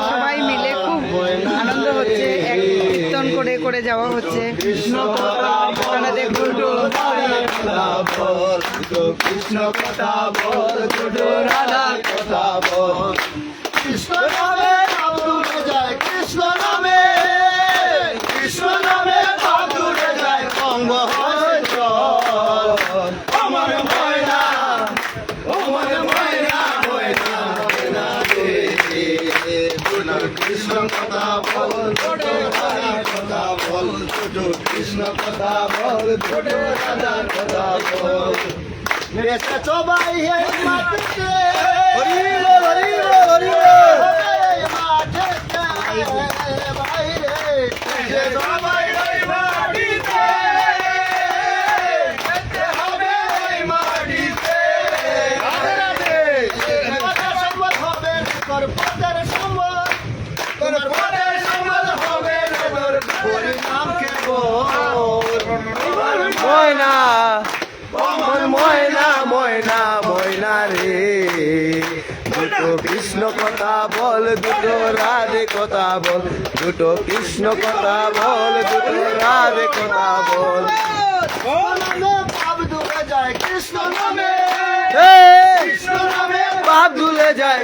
সবাই মিলে খুব আনন্দ হচ্ছে, এক কীর্তন করে করে যাওয়া হচ্ছে। আপনারা দেখুন কৃষ্ণ কথা বল, রাধার কথা বল। কৃষ্ণ নামে নাম দূরে যায়, কৃষ্ণ নামে নাম দূরে যায়, অঙ্গ হয় জল। আমার ময়না, ও মনে ময়না, ময়না ময়না রে। কৃষ্ণ কথা বল, রাধার কথা বল, কৃষ্ণ কথা বল, রাধার কথা বল। এসেছো ভাই হে মাটিতে, হরি বল, হরি বল, হরি বল। মাটিতে ভাই রে, এসেছো ভাই এই মাটিতে, যেতে হবে এই মাটিতে। পদের সম্বল হবে তোর, পদের সম্বল, তোর পদের সম্বল হবে তোর। হরি নামকে বল, ময়না, আমার ময়না, ময়না ময়না রে। দুটো কৃষ্ণ কথা বল, দুটো রাধে কথা বল, দুটো কৃষ্ণ কথা বল, দুটো রাধে কথা বল। পাপ ধুলে যায় কৃষ্ণ নামে, কৃষ্ণ নামে পাপ ধুলে যায়।